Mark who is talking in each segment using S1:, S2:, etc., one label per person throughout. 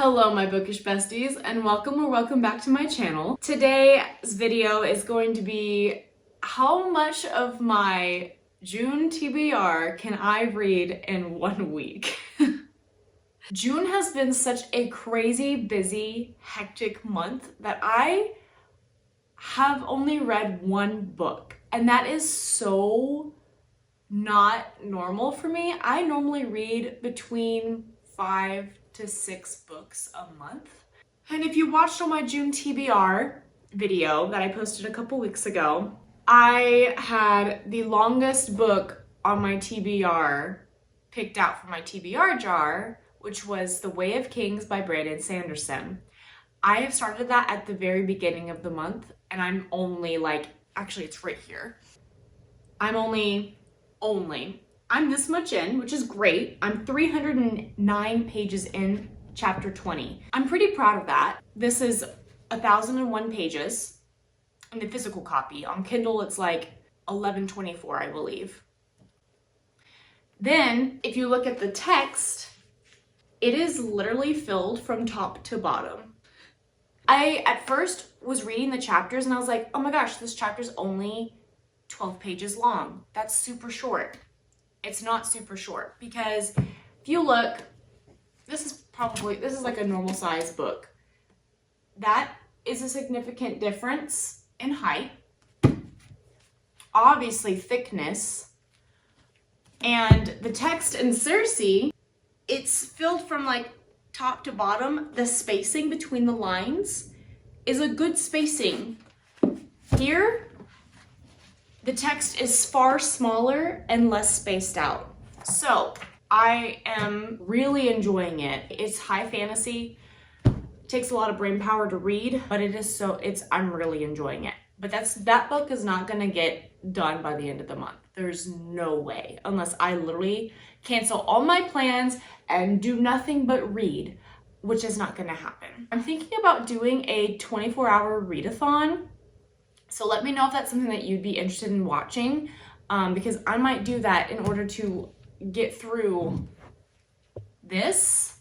S1: Hello my bookish besties and welcome back to my channel. Today's video is going to be how much of my June TBR can I read in 1 week? June has been such a crazy, busy, hectic month that I have only read one book, and that is so not normal for me. I normally read between 5 to 6 books a month. And if you watched on my June TBR video that I posted a couple weeks ago, I had the longest book on my TBR picked out from my TBR jar, which was The Way of Kings by Brandon Sanderson. I have started that at the very beginning of the month, and I'm only actually it's right here. I'm this much in, which is great. I'm 309 pages in chapter 20. I'm pretty proud of that. This is 1,001 pages in the physical copy. On Kindle, it's like 1124, I believe. Then, if you look at the text, it is literally filled from top to bottom. I, at first, was reading the chapters and I was like, oh my gosh, this chapter's only 12 pages long. That's super short. It's not super short because if you look, this is like a normal size book. That is a significant difference in height, obviously thickness, and the text in Circe, it's filled from like top to bottom. The spacing between the lines is a good spacing. Here, the text is far smaller and less spaced out. So I am really enjoying it. It's high fantasy, takes a lot of brain power to read, but I'm really enjoying it. But that book is not gonna get done by the end of the month. There's no way, unless I literally cancel all my plans and do nothing but read, which is not gonna happen. I'm thinking about doing a 24-hour readathon. So let me know if that's something that you'd be interested in watching, because I might do that in order to get through this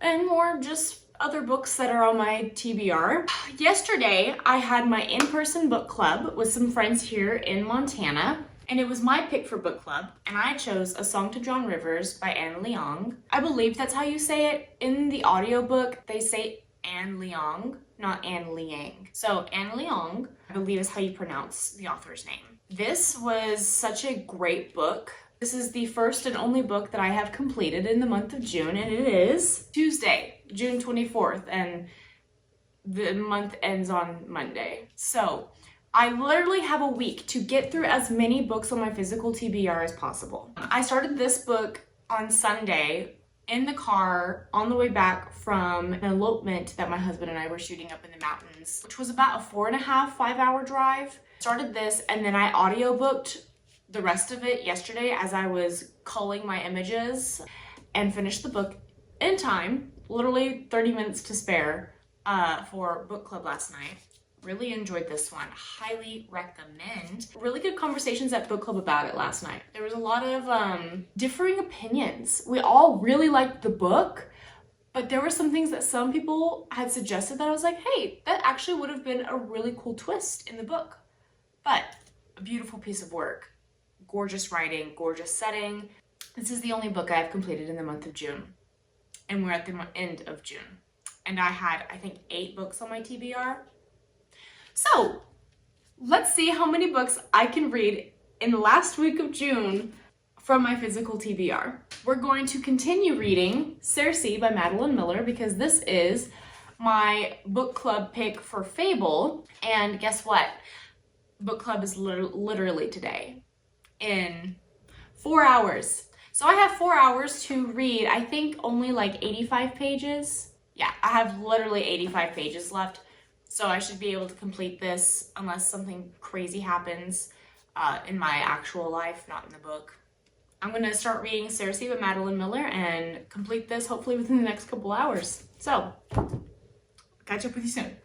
S1: and more just other books that are on my TBR. Yesterday, I had my in-person book club with some friends here in Montana, and it was my pick for book club, and I chose A Song to John Rivers by Anne Leong. I believe that's how you say it. In the audiobook, they say Anne Leong, not Anne Liang. So Anne Leong, I believe, is how you pronounce the author's name. This was such a great book. This is the first and only book that I have completed in the month of June, and it is Tuesday, June 24th, and the month ends on Monday. So I literally have a week to get through as many books on my physical TBR as possible. I started this book on Sunday in the car on the way back from an elopement that my husband and I were shooting up in the mountains, which was about a 4.5-5 hour drive. Started this, and then I audiobooked the rest of it yesterday as I was culling my images, and finished the book in time, literally 30 minutes to spare for book club last night. Really enjoyed this one. Highly recommend. Really good conversations at book club about it last night. There was a lot of differing opinions. We all really liked the book, but there were some things that some people had suggested that I was like, hey, that actually would have been a really cool twist in the book. But a beautiful piece of work. Gorgeous writing, gorgeous setting. This is the only book I have completed in the month of June. And we're at the end of June. And I had, I think, 8 books on my TBR. So let's see how many books I can read in the last week of June from my physical TBR. We're going to continue reading Circe by Madeline Miller because this is my book club pick for Fable. And guess what? Book club is literally today in 4 hours. So I have 4 hours to read, I think only like 85 pages. Yeah, I have literally 85 pages left. So I should be able to complete this unless something crazy happens in my actual life, not in the book. I'm gonna start reading Circe by Madeline Miller and complete this hopefully within the next couple hours. So, catch up with you soon.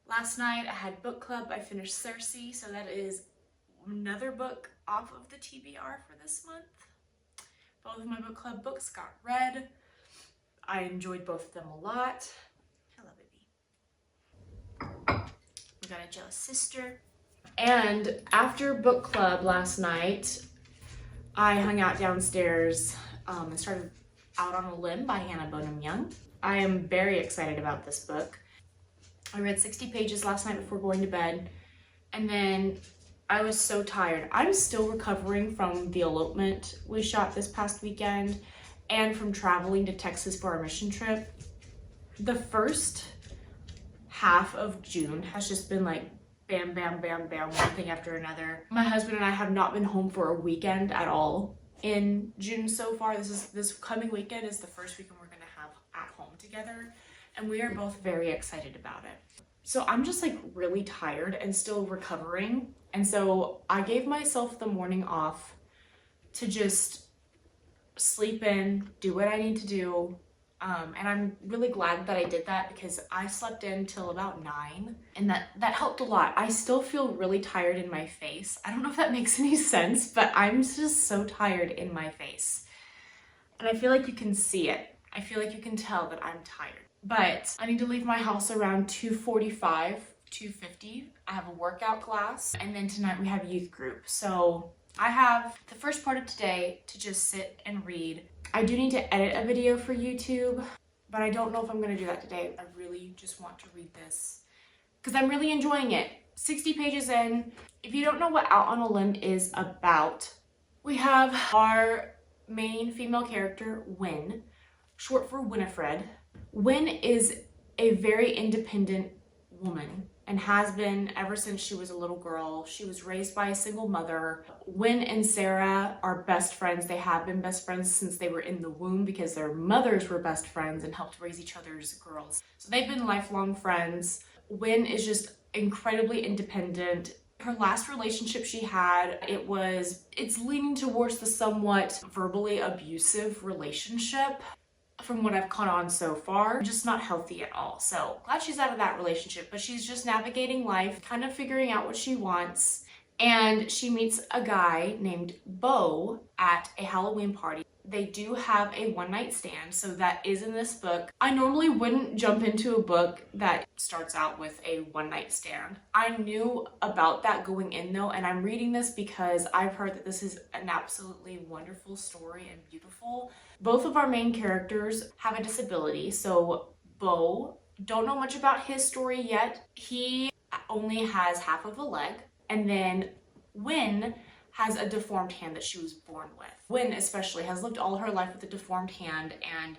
S1: Last night I had book club. I finished Circe, so that is another book off of the TBR for this month. Both of my book club books got read. I enjoyed both of them a lot. Hello, baby. We got a jealous sister. And after book club last night, I hung out downstairs and started Out on a Limb by Hannah Bonham Young. I am very excited about this book. I read 60 pages last night before going to bed, and then I was so tired. I'm still recovering from the elopement we shot this past weekend and from traveling to Texas for our mission trip. The first half of June has just been like bam, bam, bam, bam, one thing after another. My husband and I have not been home for a weekend at all in June so far. This coming weekend is the first weekend we're gonna have at home together, and we are both very excited about it. So I'm just like really tired and still recovering. And so I gave myself the morning off to just sleep in, do what I need to do. And I'm really glad that I did that because I slept in till about 9, and that helped a lot. I still feel really tired in my face. I don't know if that makes any sense, but I'm just so tired in my face. And I feel like you can see it. I feel like you can tell that I'm tired. But I need to leave my house around 2:45, 2:50. I have a workout class, and then tonight we have youth group. So I have the first part of today to just sit and read. I do need to edit a video for YouTube, but I don't know if I'm gonna do that today. I really just want to read this because I'm really enjoying it. 60 pages in. If you don't know what Out on a Limb is about, we have our main female character, Win, short for Winifred. Win is a very independent woman and has been ever since she was a little girl. She was raised by a single mother. Win and Sarah are best friends. They have been best friends since they were in the womb because their mothers were best friends and helped raise each other's girls. So they've been lifelong friends. Win is just incredibly independent. Her last relationship she had, it's leaning towards the somewhat verbally abusive relationship. From what I've caught on so far, just not healthy at all. So glad she's out of that relationship, but she's just navigating life, kind of figuring out what she wants. And she meets a guy named Beau at a Halloween party. They do have a one-night stand, so that is in this book. I normally wouldn't jump into a book that starts out with a one-night stand. I knew about that going in though, and I'm reading this because I've heard that this is an absolutely wonderful story and beautiful. Both of our main characters have a disability, so Beau, don't know much about his story yet. He only has half of a leg, and then Win has a deformed hand that she was born with. Win especially has lived all her life with a deformed hand and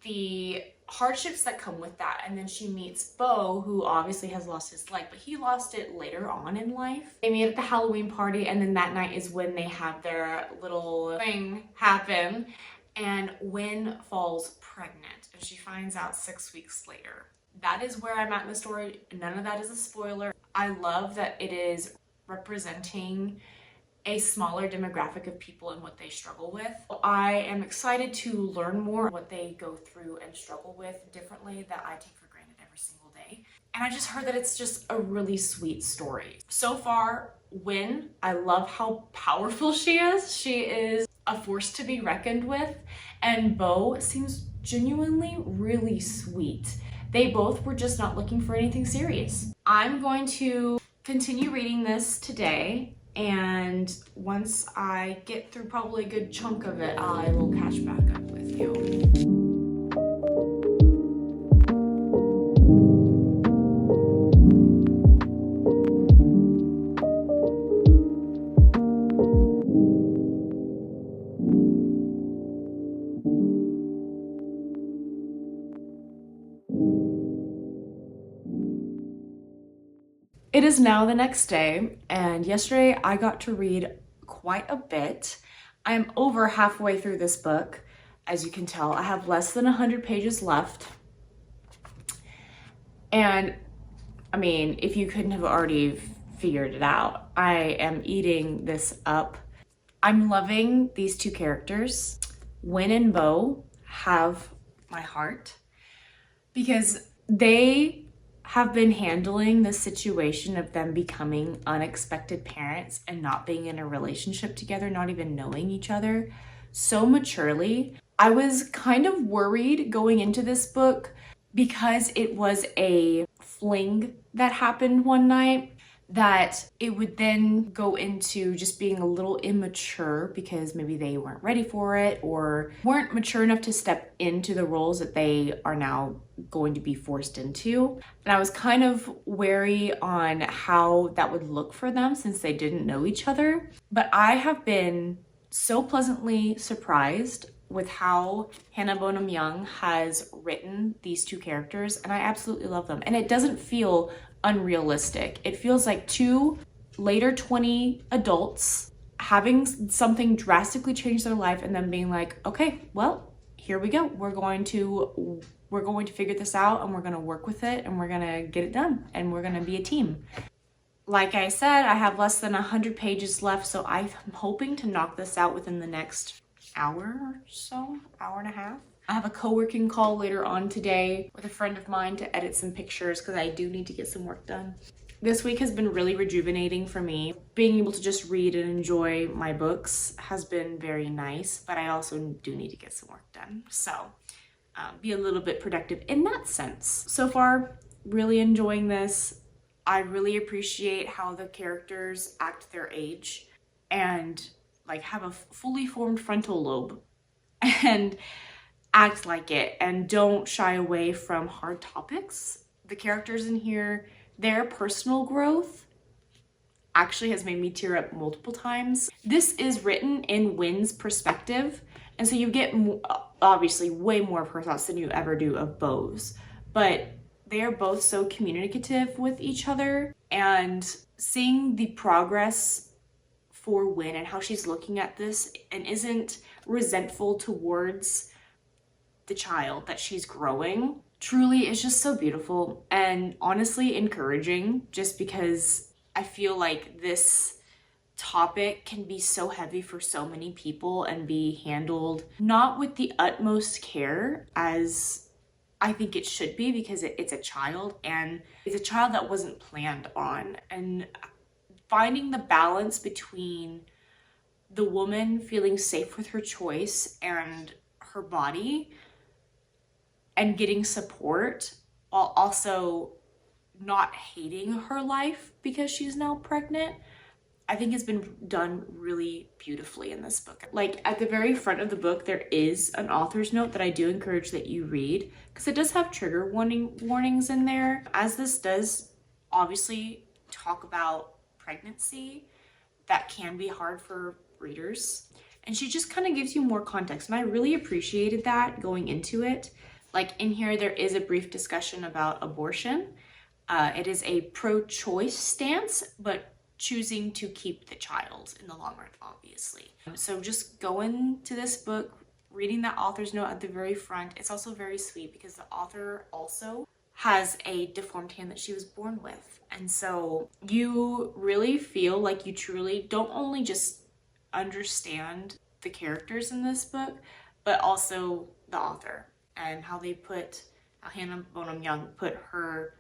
S1: the hardships that come with that. And then she meets Beau, who obviously has lost his leg, but he lost it later on in life. They meet at the Halloween party, and then that night is when they have their little thing happen, and Win falls pregnant, and she finds out 6 weeks later. That is where I'm at in the story. None of that is a spoiler. I love that it is representing a smaller demographic of people and what they struggle with. I am excited to learn more what they go through and struggle with differently that I take for granted every single day. And I just heard that it's just a really sweet story. So far, Win, I love how powerful she is. She is a force to be reckoned with. And Beau seems genuinely really sweet. They both were just not looking for anything serious. I'm going to continue reading this today, and once I get through probably a good chunk of it, I will catch back up with you. It is now the next day, and yesterday I got to read quite a bit. I'm over halfway through this book. As you can tell, I have less than 100 pages left. And I mean, if you couldn't have already figured it out, I am eating this up. I'm loving these two characters. Win and Bo have my heart because they have been handling the situation of them becoming unexpected parents and not being in a relationship together, not even knowing each other, so maturely. I was kind of worried going into this book because it was a fling that happened one night, that it would then go into just being a little immature because maybe they weren't ready for it or weren't mature enough to step into the roles that they are now going to be forced into. And I was kind of wary on how that would look for them since they didn't know each other. But I have been so pleasantly surprised with how Hannah Bonham Young has written these two characters, and I absolutely love them. And it doesn't feel unrealistic. It feels like two later 20 adults having something drastically change their life and then being like, okay, well, here we go. We're going to figure this out, and we're going to work with it, and we're going to get it done, and we're going to be a team. Like I said, I have less than 100 pages left, so I'm hoping to knock this out within the next hour or so, hour and a half. I have a co-working call later on today with a friend of mine to edit some pictures because I do need to get some work done. This week has been really rejuvenating for me. Being able to just read and enjoy my books has been very nice, but I also do need to get some work done. So be a little bit productive in that sense. So far, really enjoying this. I really appreciate how the characters act their age and like have a fully formed frontal lobe and act like it and don't shy away from hard topics. The characters in here, their personal growth actually has made me tear up multiple times. This is written in Win's perspective, and so you get obviously way more of her thoughts than you ever do of Bo's, but they are both so communicative with each other, and seeing the progress for Win and how she's looking at this and isn't resentful towards the child that she's growing truly is just so beautiful and honestly encouraging, just because I feel like this topic can be so heavy for so many people and be handled not with the utmost care as I think it should be, because it's a child, and it's a child that wasn't planned on. And finding the balance between the woman feeling safe with her choice and her body and getting support while also not hating her life because she's now pregnant, I think has been done really beautifully in this book. Like at the very front of the book, there is an author's note that I do encourage that you read because it does have trigger warnings in there, as this does obviously talk about pregnancy that can be hard for readers. And she just kind of gives you more context, and I really appreciated that going into it. Like in here, there is a brief discussion about abortion. It is a pro-choice stance, but choosing to keep the child in the long run, obviously. So just going to this book, reading that author's note at the very front, it's also very sweet because the author also has a deformed hand that she was born with. And so you really feel like you truly don't only just understand the characters in this book, but also the author and how Hannah Bonham Young put her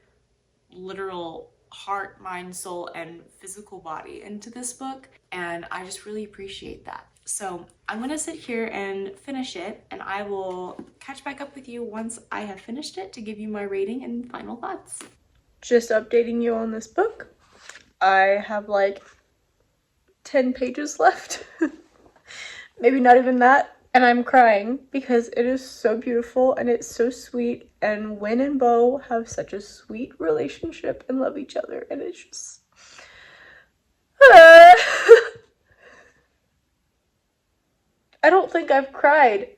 S1: literal heart, mind, soul, and physical body into this book. And I just really appreciate that. So I'm gonna sit here and finish it, and I will catch back up with you once I have finished it to give you my rating and final thoughts. Just updating you on this book. I have like 10 pages left. Maybe not even that. And I'm crying because it is so beautiful and it's so sweet, and Win and Bo have such a sweet relationship and love each other, and it's just I don't think I've cried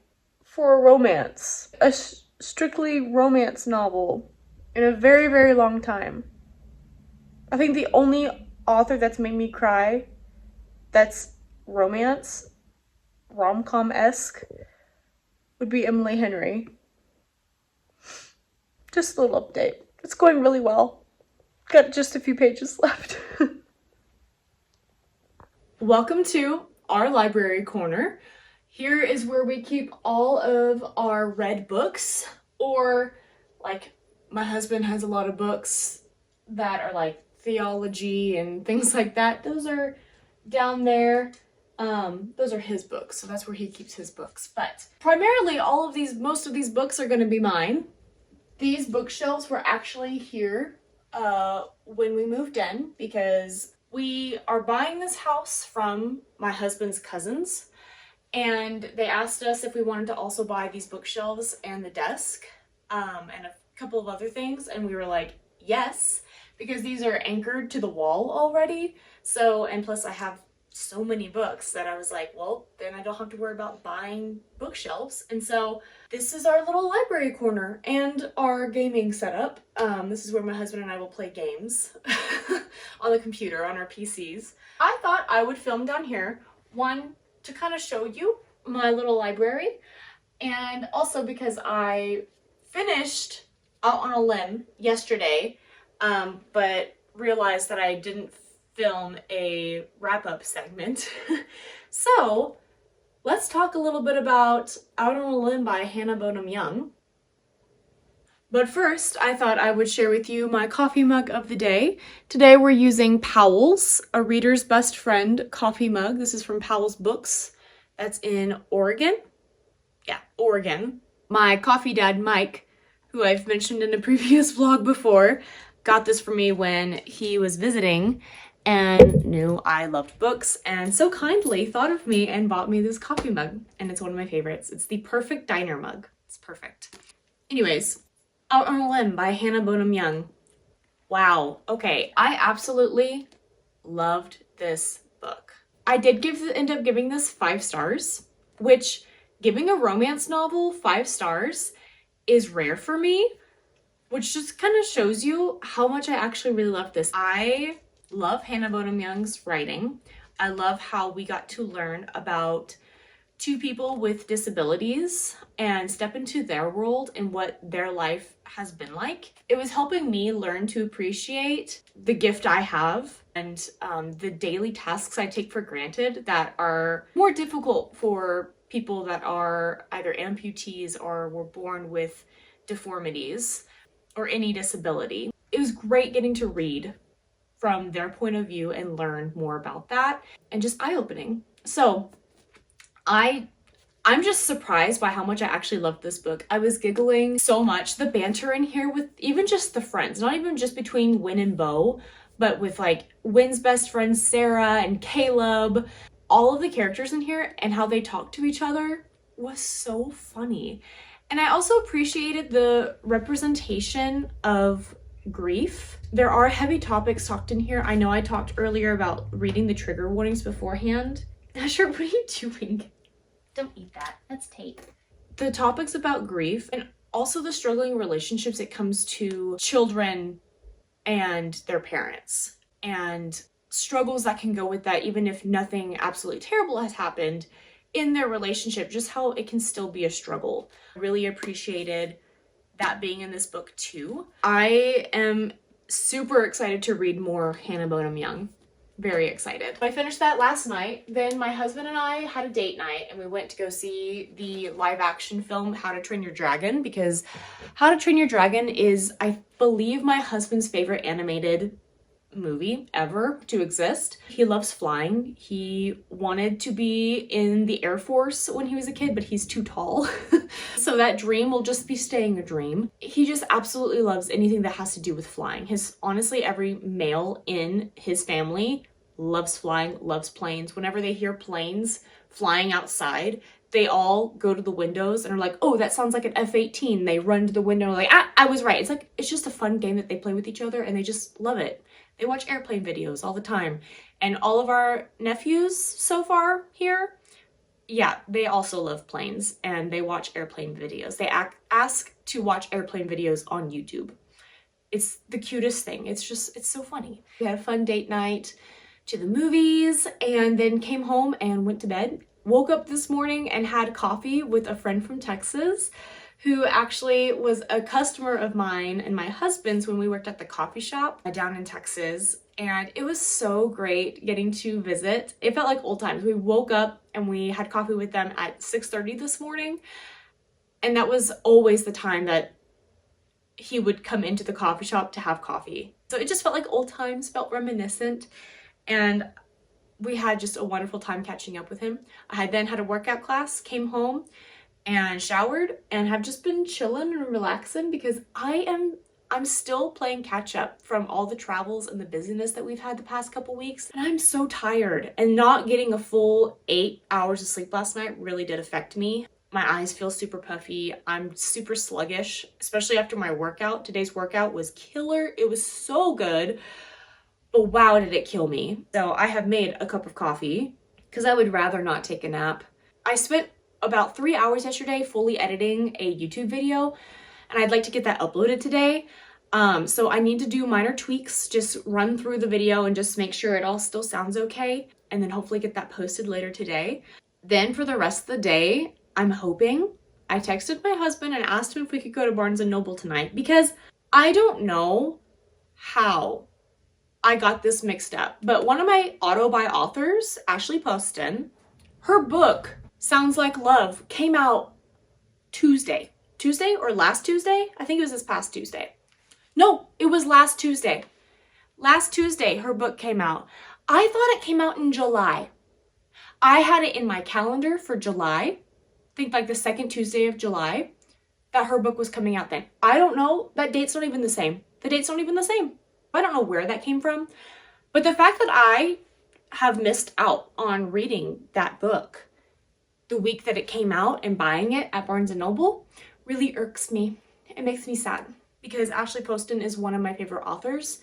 S1: for a romance, a strictly romance novel, in a very, very long time. I think the only author that's made me cry that's romance, rom-com-esque, would be Emily Henry. Just a little update. It's going really well. Got just a few pages left. Welcome to our library corner. Here is where we keep all of our read books, or like my husband has a lot of books that are like theology and things like that. Those are down there. Those are his books, so that's where he keeps his books. But primarily most of these books are going to be mine. These bookshelves were actually here when we moved in, because we are buying this house from my husband's cousins, and they asked us if we wanted to also buy these bookshelves and the desk and a couple of other things, and we were like, yes, because these are anchored to the wall already. So, and plus I have so many books that I was like, well, then I don't have to worry about buying bookshelves. And so this is our little library corner and our gaming setup. This is where my husband and I will play games on the computer, on our PCs. I thought I would film down here, one, to kind of show you my little library, and also because I finished out on a limb yesterday, but realized that I didn't film a wrap-up segment. So let's talk a little bit about Out on a Limb by Hannah Bonham Young. But first, I thought I would share with you my coffee mug of the day. Today we're using Powell's, a reader's best friend coffee mug. This is from Powell's Books. That's in Oregon. Yeah, Oregon. My coffee dad, Mike, who I've mentioned in a previous vlog before, got this for me when he was visiting and knew I loved books, and so kindly thought of me and bought me this coffee mug, and it's one of my favorites. It's the perfect diner mug. It's perfect. Anyways, Out on a Limb by Hannah Bonham Young. Wow. Okay, I absolutely loved this book. I did end up giving this 5 stars, which, giving a romance novel 5 stars is rare for me, which just kind of shows you how much I actually really love this. I love Hannah Bonham Young's writing. I love how we got to learn about 2 people with disabilities and step into their world and what their life has been like. It was helping me learn to appreciate the gift I have and the daily tasks I take for granted that are more difficult for people that are either amputees or were born with deformities or any disability. It was great getting to read from their point of view and learn more about that, and just eye-opening. So I'm just surprised by how much I actually loved this book. I was giggling so much. The banter in here with even just the friends, not even just between Win and Bo, but with like Win's best friends, Sarah and Caleb, all of the characters in here and how they talk to each other was so funny. And I also appreciated the representation of grief. There are heavy topics talked in here. I know I talked earlier about reading the trigger warnings beforehand. Asher, what are you doing?
S2: Don't eat that. That's tape.
S1: The topics about grief and also the struggling relationships it comes to children and their parents, and struggles that can go with that even if nothing absolutely terrible has happened in their relationship, just how it can still be a struggle. I really appreciated that being in this book too. I am super excited to read more Hannah Bonham Young. Very excited. I finished that last night. Then my husband and I had a date night and we went to go see the live action film How to Train Your Dragon, because How to Train Your Dragon is, I believe, my husband's favorite animated movie ever to exist. He loves flying. He wanted to be in the Air Force when he was a kid, but he's too tall. So that dream will just be staying a dream. He just absolutely loves anything that has to do with flying. Honestly, every male in his family loves flying, loves planes. Whenever they hear planes flying outside, they all go to the windows and are like, oh, that sounds like an F-18. They run to the window and like, I was right. It's just a fun game that they play with each other and they just love it. They watch airplane videos all the time. And all of our nephews so far here, yeah, they also love planes and they watch airplane videos. They ask to watch airplane videos on YouTube. It's the cutest thing. It's so funny. We had a fun date night to the movies and then came home and went to bed. Woke up this morning and had coffee with a friend from Texas who actually was a customer of mine and my husband's when we worked at the coffee shop down in Texas. And it was so great getting to visit. It felt like old times. We woke up and we had coffee with them at 6:30 this morning. And that was always the time that he would come into the coffee shop to have coffee. So it just felt like old times, felt reminiscent. And we had just a wonderful time catching up with him. I had then had a workout class, came home and showered, and have just been chilling and relaxing because I'm still playing catch up from all the travels and the busyness that we've had the past couple weeks. And I'm so tired, and not getting a full 8 hours of sleep last night really did affect me. My eyes feel super puffy. I'm super sluggish, especially after my workout. Today's workout was killer. It was so good, but wow, did it kill me. So I have made a cup of coffee because I would rather not take a nap. I spent about 3 hours yesterday fully editing a YouTube video, and I'd like to get that uploaded today. So I need to do minor tweaks, just run through the video and just make sure it all still sounds okay, and then hopefully get that posted later today. Then for the rest of the day, I'm hoping, I texted my husband and asked him if we could go to Barnes & Noble tonight because I don't know how I got this mixed up, but one of my auto-buy authors, Ashley Poston, her book, Sounds Like Love, came out Tuesday or last Tuesday? I think it was this past Tuesday. No, it was last Tuesday. Last Tuesday, her book came out. I thought it came out in July. I had it in my calendar for July, I think like the second Tuesday of July, that her book was coming out then. I don't know, that date's not even the same. The date's not even the same. I don't know where that came from, but the fact that I have missed out on reading that book the week that it came out and buying it at Barnes & Noble really irks me. It makes me sad because Ashley Poston is one of my favorite authors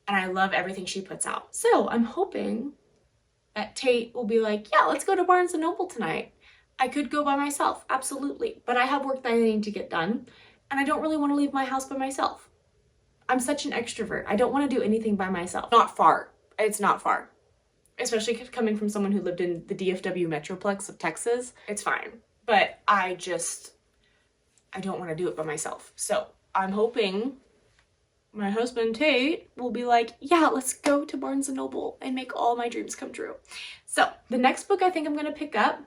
S1: and I love everything she puts out. So I'm hoping that Tate will be like, yeah, let's go to Barnes & Noble tonight. I could go by myself, absolutely, but I have work that I need to get done and I don't really want to leave my house by myself. I'm such an extrovert. I don't want to do anything by myself. Not far. It's not far. Especially coming from someone who lived in the DFW Metroplex of Texas. It's fine. But I don't want to do it by myself. So I'm hoping my husband Tate will be like, yeah, let's go to Barnes & Noble and make all my dreams come true. So the next book I think I'm going to pick up,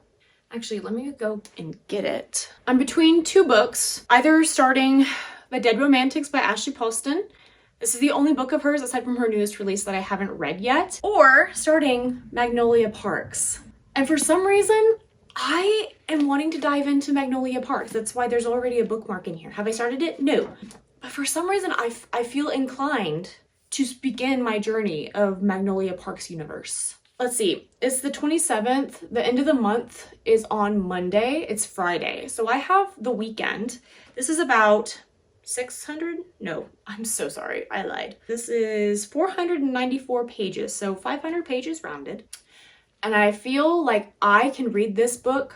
S1: actually, let me go and get it. I'm between two books, either starting The Dead Romantics by Ashley Poston. This is the only book of hers aside from her newest release that I haven't read yet, or starting Magnolia Parks. And for some reason, I am wanting to dive into Magnolia Parks. That's why there's already a bookmark in here. Have I started it? No. But for some reason, I feel inclined to begin my journey of Magnolia Parks universe. Let's see, it's the 27th. The end of the month is on Monday. It's Friday. So I have the weekend. This is about 600? No, I'm so sorry. I lied. This is 494 pages, so 500 pages rounded. And I feel like I can read this book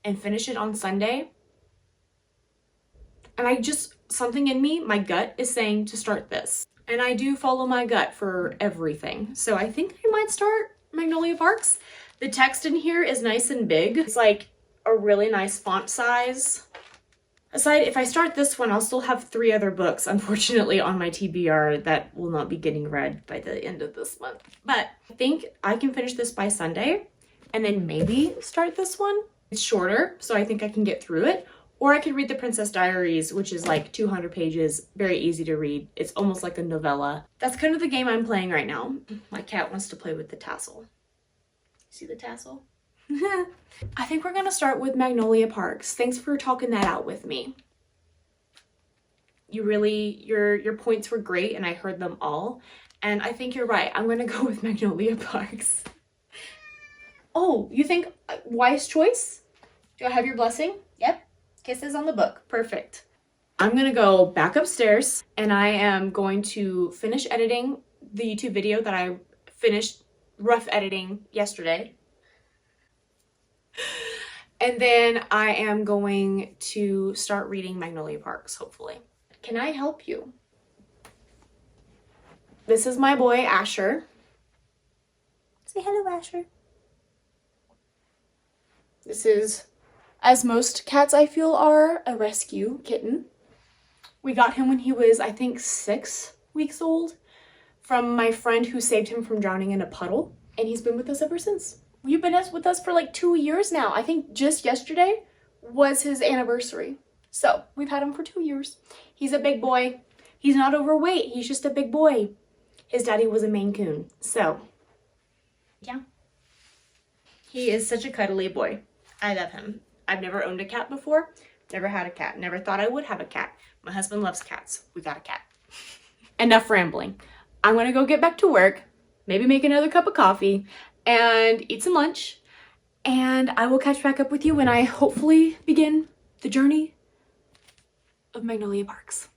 S1: and finish it on Sunday. And something in me, my gut is saying to start this. And I do follow my gut for everything. So I think I might start Magnolia Parks. The text in here is nice and big. It's like a really nice font size. Aside, if I start this one, I'll still have 3 other books, unfortunately, on my TBR that will not be getting read by the end of this month. But I think I can finish this by Sunday and then maybe start this one. It's shorter, so I think I can get through it. Or I could read The Princess Diaries, which is like 200 pages, very easy to read. It's almost like a novella. That's kind of the game I'm playing right now. My cat wants to play with the tassel. See the tassel? I think we're gonna start with Magnolia Parks. Thanks for talking that out with me. You really, your points were great and I heard them all. And I think you're right. I'm gonna go with Magnolia Parks. Oh, you think wise choice? Do I have your blessing? Yep. Kisses on the book. Perfect. I'm gonna go back upstairs and I am going to finish editing the YouTube video that I finished rough editing yesterday. And then I am going to start reading Magnolia Parks, hopefully. Can I help you? This is my boy, Asher. Say hello, Asher. This is, as most cats I feel are, a rescue kitten. We got him when he was, I think, 6 weeks old from my friend who saved him from drowning in a puddle. And he's been with us ever since. You've been with us for like 2 years now. I think just yesterday was his anniversary. So we've had him for 2 years. He's a big boy. He's not overweight. He's just a big boy. His daddy was a Maine Coon. So yeah. He is such a cuddly boy. I love him. I've never owned a cat before. Never had a cat. Never thought I would have a cat. My husband loves cats. We got a cat. Enough rambling. I'm gonna go get back to work. Maybe make another cup of coffee and eat some lunch. And I will catch back up with you when I hopefully begin the journey of Magnolia Parks.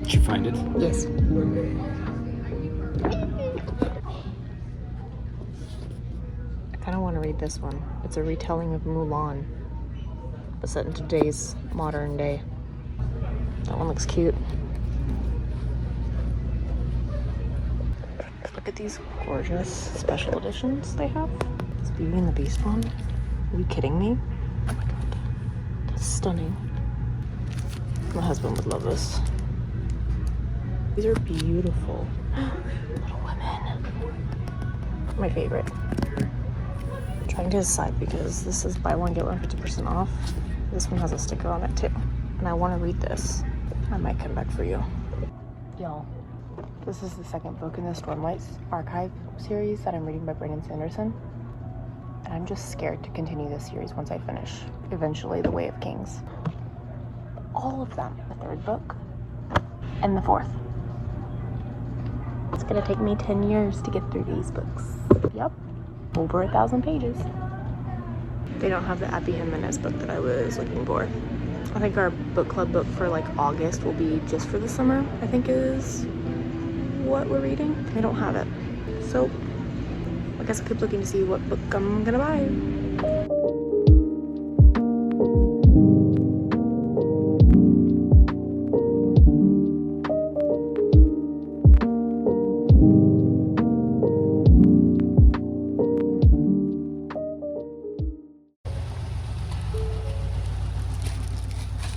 S3: Did you find it?
S1: Yes. I kind of want to read this one. It's a retelling of Mulan, but set in today's modern day. That one looks cute. Look at these gorgeous special editions they have. This Beauty and the Beast one. Are you kidding me? Oh my god. That's stunning. My husband would love this. These are beautiful. Little Women. My favorite. I'm trying to decide because this is buy one, get one 50% off. This one has a sticker on it too. And I want to read this. I might come back for you. Y'all, this is the second book in the Stormlights Archive series that I'm reading by Brandon Sanderson. And I'm just scared to continue this series once I finish, eventually, The Way of Kings. All of them. The third book and the fourth. It's gonna take me 10 years to get through these books. Yep, over 1,000 pages. They don't have the Abby Jimenez book that I was looking for. I think our book club book for like August will be just for the summer, I think is what we're reading. They don't have it. So I guess I'll keep looking to see what book I'm gonna buy.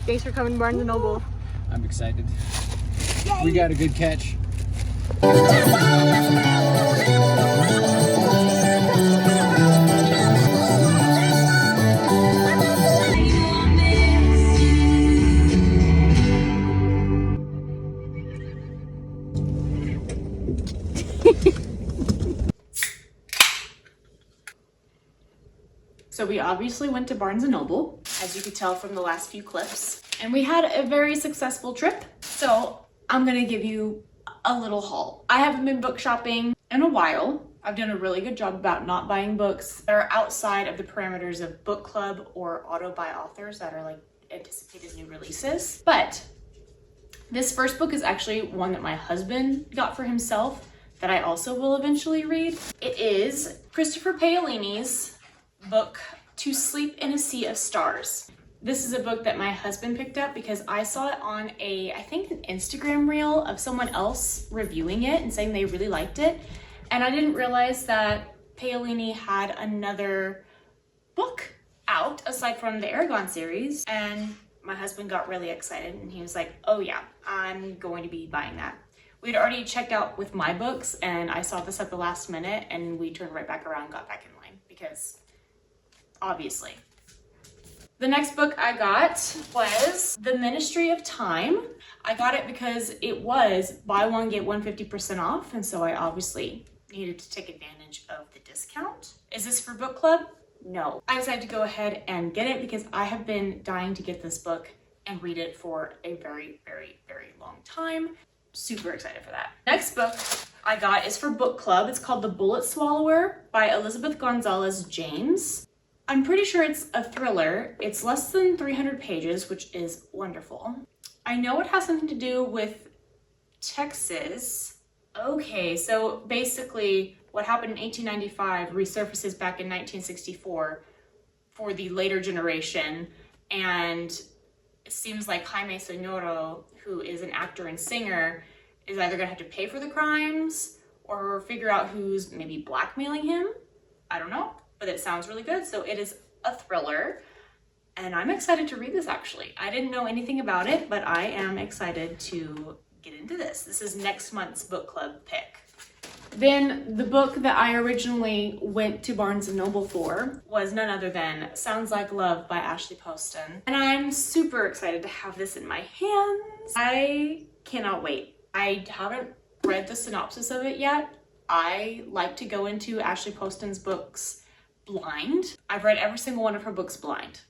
S1: Thanks for coming to Barnes & Noble.
S3: I'm excited. Yay. We got a good catch. So we obviously went to Barnes & Noble, as you could tell from the last few clips, and we had a very successful trip. So I'm gonna give you a little haul. I haven't been book shopping in a while. I've done a really good job about not buying books that are outside of the parameters of book club or auto buy authors that are like anticipated new releases. But this first book is actually one that my husband got for himself that I also will eventually read. It is Christopher Paolini's book, To Sleep in a Sea of Stars. This is a book that my husband picked up because I saw it on I think an Instagram reel of someone else reviewing it and saying they really liked it. And I didn't realize that Paolini had another book out aside from the Aragon series. And my husband got really excited and he was like, oh yeah, I'm going to be buying that. We'd already checked out with my books and I saw this at the last minute and we turned right back around and got back in line because obviously. The next book I got was The Ministry of Time. I got it because it was buy one, get one 50% off. And so I obviously needed to take advantage of the discount. Is this for book club? No. I decided to go ahead and get it because I have been dying to get this book and read it for a very, very, very long time. super excited for that. Next book I got is for book club. It's called The Bullet Swallower by Elizabeth Gonzalez James. I'm pretty sure it's a thriller. It's less than 300 pages, which is wonderful. I know it has something to do with Texas. Okay, so basically what happened in 1895 resurfaces back in 1964 for the later generation, and it seems like Jaime Sonoro, who is an actor and singer, is either gonna have to pay for the crimes or figure out who's maybe blackmailing him. I don't know, but it sounds really good. So it is a thriller, and I'm excited to read this actually. I didn't know anything about it, but I am excited to get into this. This is next month's book club pick. Then the book that I originally went to Barnes & Noble for was none other than Sounds Like Love by Ashley Poston. And I'm super excited to have this in my hands. I cannot wait. I haven't read the synopsis of it yet. I like to go into Ashley Poston's books blind. I've read every single one of her books blind.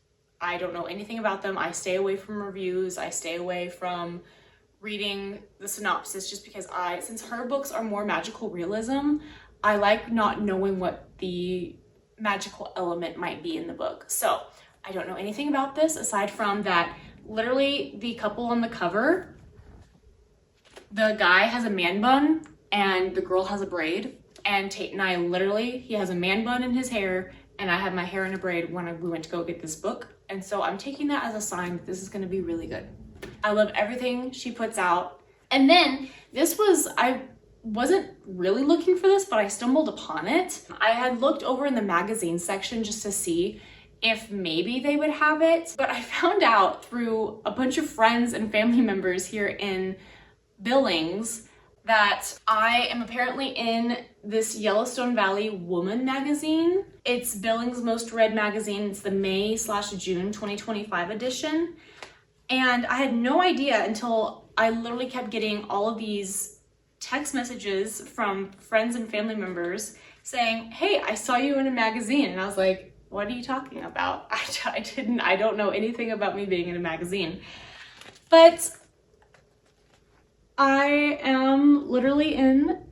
S3: I don't know anything about them. I stay away from reviews. I stay away from reading the synopsis just because since her books are more magical realism, I like not knowing what the magical element might be in the book. So I don't know anything about this aside from that literally the couple on the cover, the guy has a man bun and the girl has a braid, and Tate and I he has a man bun in his hair and I have my hair in a braid when we went to go get this book. And so I'm taking that as a sign that this is gonna be really good. I love everything she puts out. And then I wasn't really looking for this, but I stumbled upon it. I had looked over in the magazine section just to see if maybe they would have it, but I found out through a bunch of friends and family members here in Billings that I am apparently in this Yellowstone Valley Woman magazine. It's Billings' most read magazine. It's the May/June 2025 edition. And I had no idea until I literally kept getting all of these text messages from friends and family members saying, hey, I saw you in a magazine. And I was like, what are you talking about? I don't know anything about me being in a magazine. But I am literally in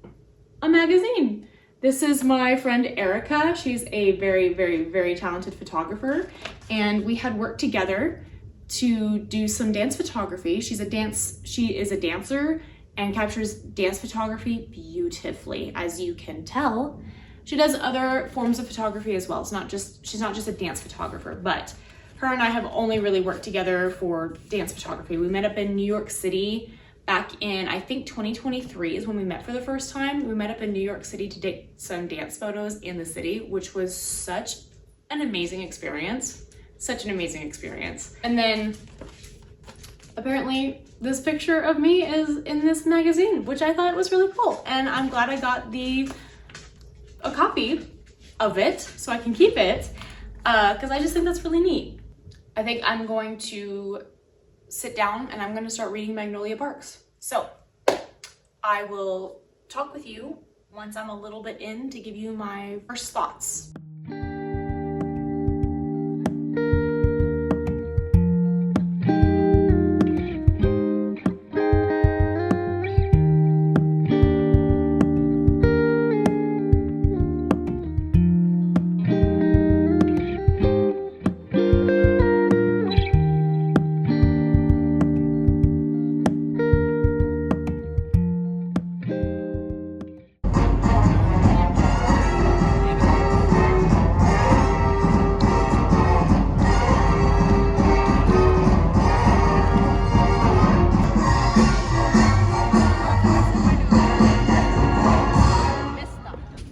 S3: a magazine. This is my friend Erica. She's a very, very, very talented photographer. And we had worked together to do some dance photography. She is a dancer and captures dance photography beautifully, as you can tell. She does other forms of photography as well. She's not just a dance photographer, but her and I have only really worked together for dance photography. We met up in New York City back in, I think 2023 is when we met for the first time. We met up in New York City to take some dance photos in the city, which was such an amazing experience. Such an amazing experience. And then apparently this picture of me is in this magazine, which I thought was really cool. And I'm glad I got a copy of it so I can keep it because I just think that's really neat. I think I'm going to sit down and I'm going to start reading Magnolia Parks. So I will talk with you once I'm a little bit in to give you my first thoughts.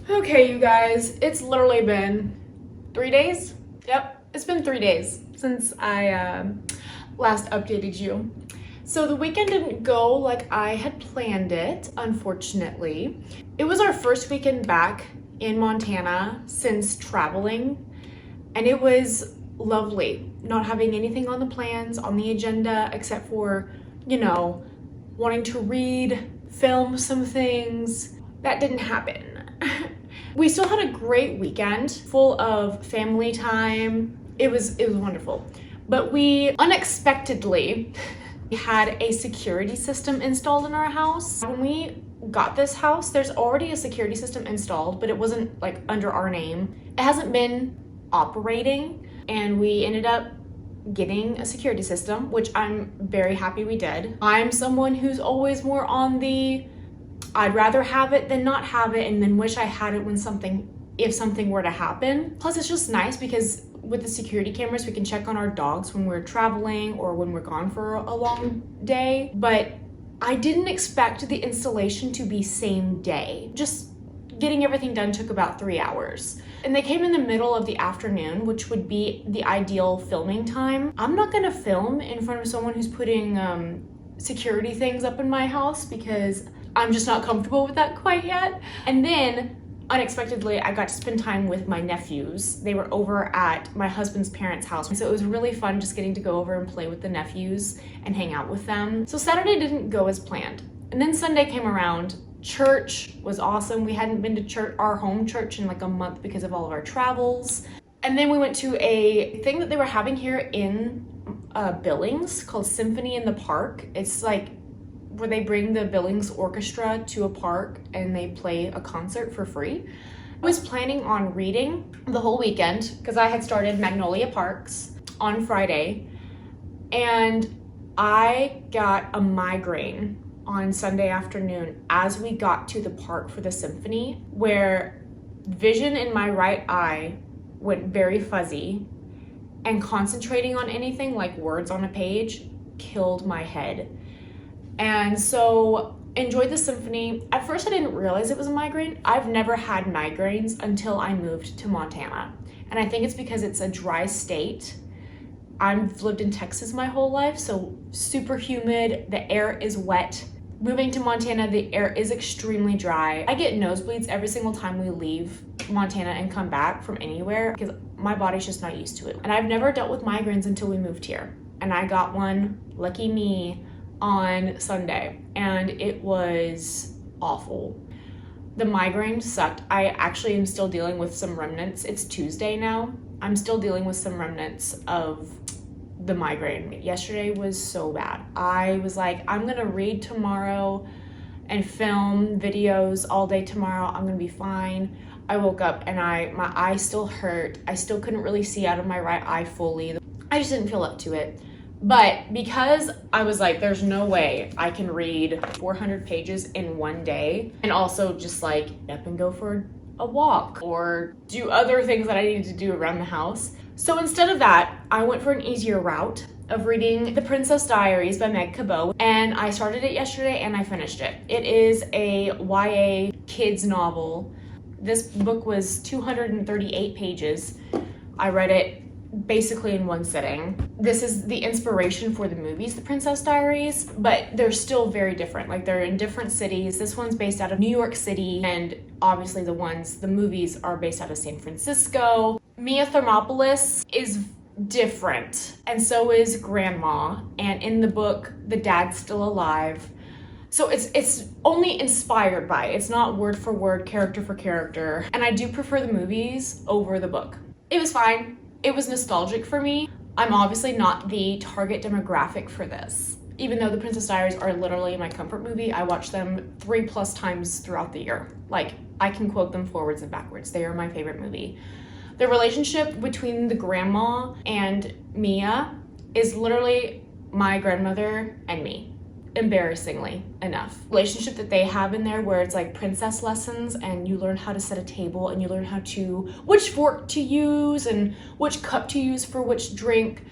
S3: Okay, you guys, it's literally been 3 days. Yep, it's been 3 days since I last updated you. So the weekend didn't go like I had planned it, unfortunately. It was our first weekend back in Montana since traveling, and it was lovely not having anything on the plans, on the agenda, except for, you know, wanting to read, film some things. That didn't happen. We still had a great weekend full of family time. It was wonderful. But we unexpectedly
S1: We had a security system installed in our house. When we got this house, there's already a security system installed, but it wasn't like under our name. It hasn't been operating, and we ended up getting a security system, which I'm very happy we did. I'm someone who's always more on the I'd rather have it than not have it, and then wish I had it if something were to happen. Plus, it's just nice because with the security cameras, we can check on our dogs when we're traveling or when we're gone for a long day. But I didn't expect the installation to be same day. Just getting everything done took about 3 hours. And they came in the middle of the afternoon, which would be the ideal filming time. I'm not gonna film in front of someone who's putting security things up in my house because I'm just not comfortable with that quite yet. And then unexpectedly, I got to spend time with my nephews. They were over at my husband's parents' house. So it was really fun just getting to go over and play with the nephews and hang out with them. So Saturday didn't go as planned. And then Sunday came around. Church was awesome. We hadn't been to church, our home church, in like a month because of all of our travels. And then we went to a thing that they were having here in Billings called Symphony in the Park. It's like where they bring the Billings Orchestra to a park and they play a concert for free. I was planning on reading the whole weekend because I had started Magnolia Parks on Friday, and I got a migraine on Sunday afternoon as we got to the park for the symphony, where vision in my right eye went very fuzzy, and concentrating on anything like words on a page killed my head. And so enjoyed the symphony. At first I didn't realize it was a migraine. I've never had migraines until I moved to Montana. And I think it's because it's a dry state. I've lived in Texas my whole life, so super humid, the air is wet. Moving to Montana, the air is extremely dry. I get nosebleeds every single time we leave Montana and come back from anywhere because my body's just not used to it. And I've never dealt with migraines until we moved here. And I got one, lucky me, on Sunday, and it was awful. The migraine sucked. I actually am still dealing with some remnants. It's Tuesday now. I'm still dealing with some remnants of the migraine. Yesterday was so bad. I was like, I'm gonna read tomorrow and film videos all day tomorrow. I'm gonna be fine. I woke up and my eye still hurt. I still couldn't really see out of my right eye fully. I just didn't feel up to it. But because I was like, there's no way I can read 400 pages in one day and also just like up and go for a walk or do other things that I needed to do around the house. So instead of that, I went for an easier route of reading The Princess Diaries by Meg Cabot, and I started it yesterday and I finished it. It is a YA kids novel. This book was 238 pages. I read it basically in one sitting. This is the inspiration for the movies, The Princess Diaries, but they're still very different. Like, they're in different cities. This one's based out of New York City, and obviously the movies are based out of San Francisco. Mia Thermopolis is different, and so is Grandma, and in the book, the dad's still alive. So it's only inspired by it. It's not word for word, character for character, and I do prefer the movies over the book. It was fine. It was nostalgic for me. I'm obviously not the target demographic for this. Even though The Princess Diaries are literally my comfort movie, I watch them 3+ times throughout the year. Like, I can quote them forwards and backwards. They are my favorite movie. The relationship between the grandma and Mia is literally my grandmother and me. Embarrassingly enough. Relationship that they have in there where it's like princess lessons and you learn how to set a table and you learn which fork to use and which cup to use for which drink.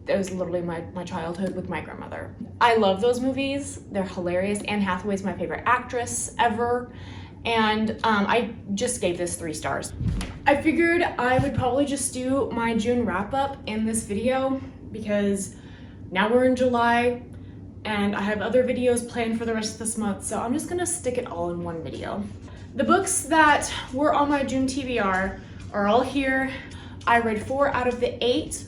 S1: That was literally my childhood with my grandmother. I love those movies. They're hilarious. Anne Hathaway's my favorite actress ever. And I just gave this 3 stars. I figured I would probably just do my June wrap up in this video because now we're in July. And I have other videos planned for the rest of this month, so I'm just gonna stick it all in one video. The books that were on my June TBR are all here. I read 4 out of the 8,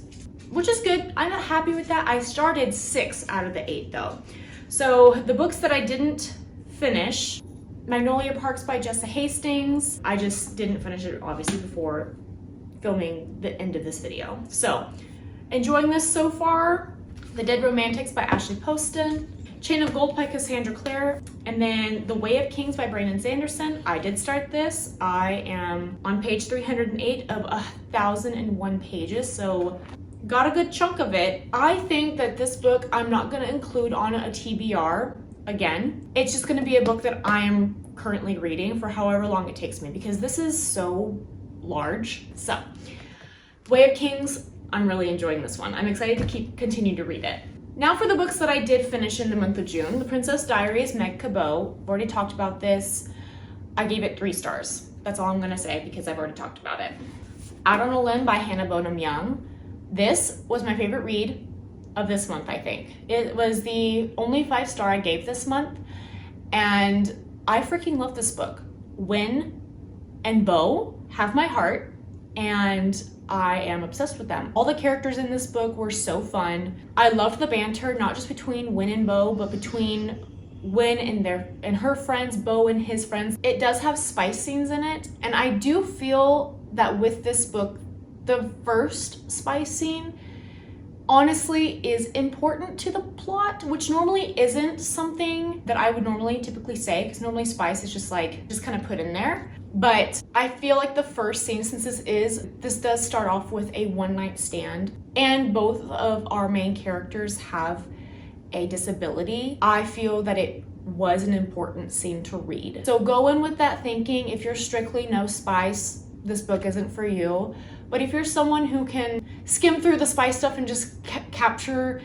S1: which is good. I'm not happy with that. I started 6 out of the 8 though. So the books that I didn't finish, Magnolia Parks by Jessa Hastings. I just didn't finish it obviously before filming the end of this video. So enjoying this so far.
S3: The Dead Romantics by Ashley Poston, Chain of Gold by Cassandra Clare, and then The Way of Kings by Brandon Sanderson. I did start this. I am on page 308 of 1,001 pages, so got a good chunk of it. I think that this book I'm not going to include on a TBR again. It's just going to be a book that I am currently reading for however long it takes me, because this is so large. So, Way of Kings, I'm really enjoying this one. I'm excited to continue to read it. Now for the books that I did finish in the month of June. The Princess Diaries, Meg Cabot. I've already talked about this. I gave it 3 stars. That's all I'm gonna say because I've already talked about it. Out on a Limb by Hannah Bonham Young. This was my favorite read of this month, I think. It was the only 5-star I gave this month, and I freaking love this book. Win and Bo have my heart, and I am obsessed with them. All the characters in this book were so fun. I loved the banter, not just between Win and Bo, but between Win and her friends, Bo and his friends. It does have spice scenes in it, and I do feel that with this book, the first spice scene honestly is important to the plot, which normally isn't something that I would normally typically say, because normally spice is just kind of put in there. But I feel like the first scene, since this does start off with a one-night stand, and both of our main characters have a disability, I feel that it was an important scene to read. So go in with that thinking. If you're strictly no spice, this book isn't for you. But if you're someone who can skim through the spice stuff and just capture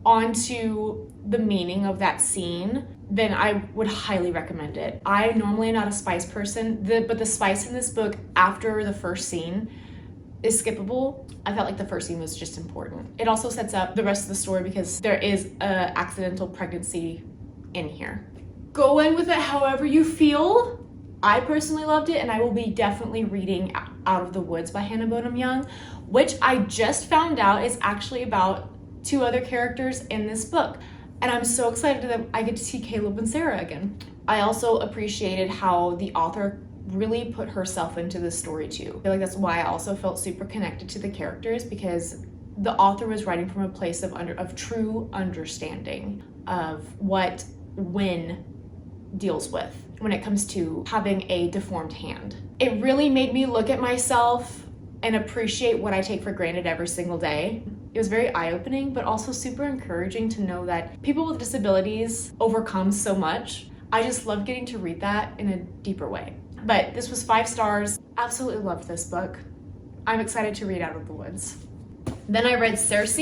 S3: onto the meaning of that scene, then I would highly recommend it. I normally am not a spice person, but the spice in this book after the first scene is skippable. I felt like the first scene was just important. It also sets up the rest of the story because there is an accidental pregnancy in here. Go in with it however you feel. I personally loved it, and I will be definitely reading Out of the Woods by Hannah Bonham Young, which I just found out is actually about 2 other characters in this book. And I'm so excited that I get to see Caleb and Sarah again. I also appreciated how the author really put herself into the story too. I feel like that's why I also felt super connected to the characters, because the author was writing from a place of true understanding of what Win deals with when it comes to having a deformed hand. It really made me look at myself and appreciate what I take for granted every single day. It was very eye-opening, but also super encouraging to know that people with disabilities overcome so much. I just love getting to read that in a deeper way. But this was 5 stars. Absolutely loved this book. I'm excited to read Out of the Woods. Then I read Circe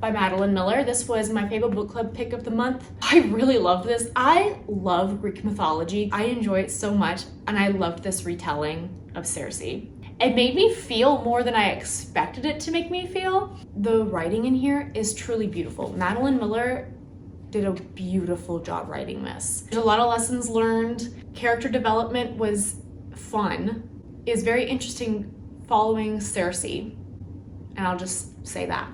S3: by Madeline Miller. This was my favorite book club pick of the month. I really loved this. I love Greek mythology. I enjoy it so much, and I loved this retelling of Circe. It made me feel more than I expected it to make me feel. The writing in here is truly beautiful. Madeline Miller did a beautiful job writing this. There's a lot of lessons learned. Character development was fun. It's very interesting following Circe, and I'll just say that.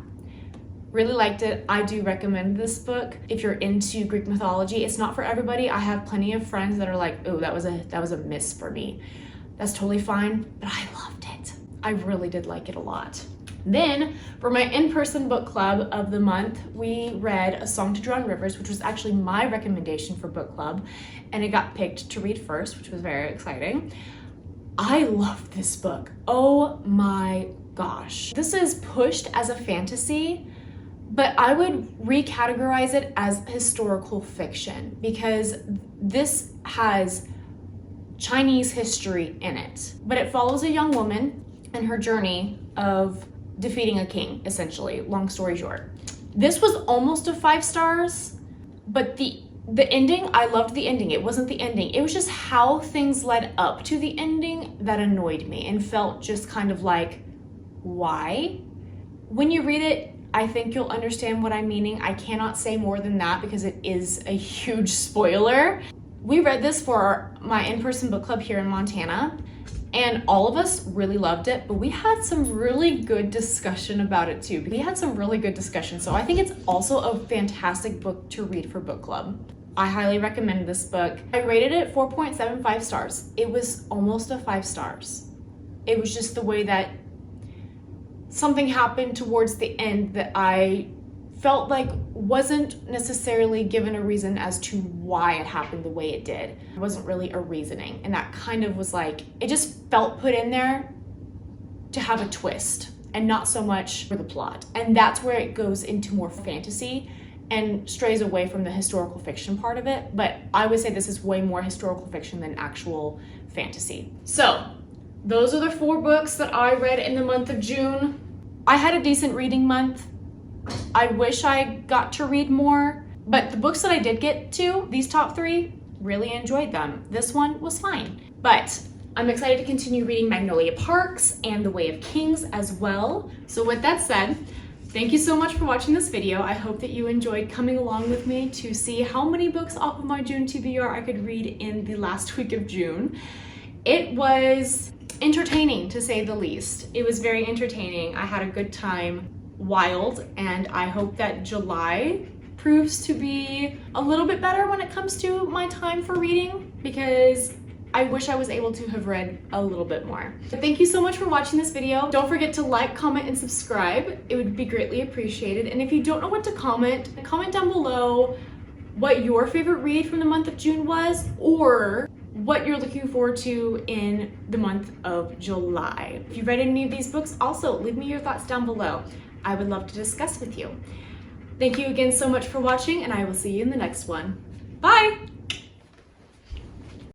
S3: Really liked it. I do recommend this book if you're into Greek mythology. It's not for everybody. I have plenty of friends that are like, oh, that was a miss for me. That's totally fine, but I loved it. I really did like it a lot. Then, for my in-person book club of the month, we read A Song to Drown Rivers, which was actually my recommendation for book club, and it got picked to read first, which was very exciting. I loved this book. Oh my gosh. This is pushed as a fantasy, but I would recategorize it as historical fiction, because this has Chinese history in it, but it follows a young woman and her journey of defeating a king, essentially, long story short. This was almost a 5 stars, but the ending, I loved the ending. It wasn't the ending. It was just how things led up to the ending that annoyed me and felt just kind of like, why? When you read it, I think you'll understand what I'm meaning. I cannot say more than that because it is a huge spoiler. We read this for my in-person book club here in Montana, and all of us really loved it, but we had some really good discussion about it too. We had some really good discussion, so I think it's also a fantastic book to read for book club. I highly recommend this book. I rated it 4.75 stars. It was almost a 5 stars. It was just the way that something happened towards the end that I
S1: felt like wasn't necessarily given a reason as to why it happened the way it did. It wasn't really a reasoning, and that kind of was like, it just felt put in there to have a twist and not so much for the plot. And that's where it goes into more fantasy and strays away from the historical fiction part of it. But I would say this is way more historical fiction than actual fantasy. So those are the 4 books that I read in the month of June. I had a decent reading month. I wish I got to read more, but the books that I did get to, these top 3, really enjoyed them. This one was fine, but I'm excited to continue reading Magnolia Parks and The Way of Kings as well. So with that said, thank you so much for watching this video. I hope that you enjoyed coming along with me to see how many books off of my June TBR I could read in the last week of June. It was entertaining, to say the least. It was very entertaining. I had a good time, wild, and I hope that July proves to be a little bit better when it comes to my time for reading, because I wish I was able to have read a little bit more. But thank you so much for watching this video. Don't forget to like, comment, and subscribe. It would be greatly appreciated. And if you don't know what to comment down below what your favorite read from the month of June was, or what you're looking forward to in the month of July. If you've read any of these books, also leave me your thoughts down below. I would love to discuss with you. Thank you again so much for watching, and I will see you in the next one. Bye!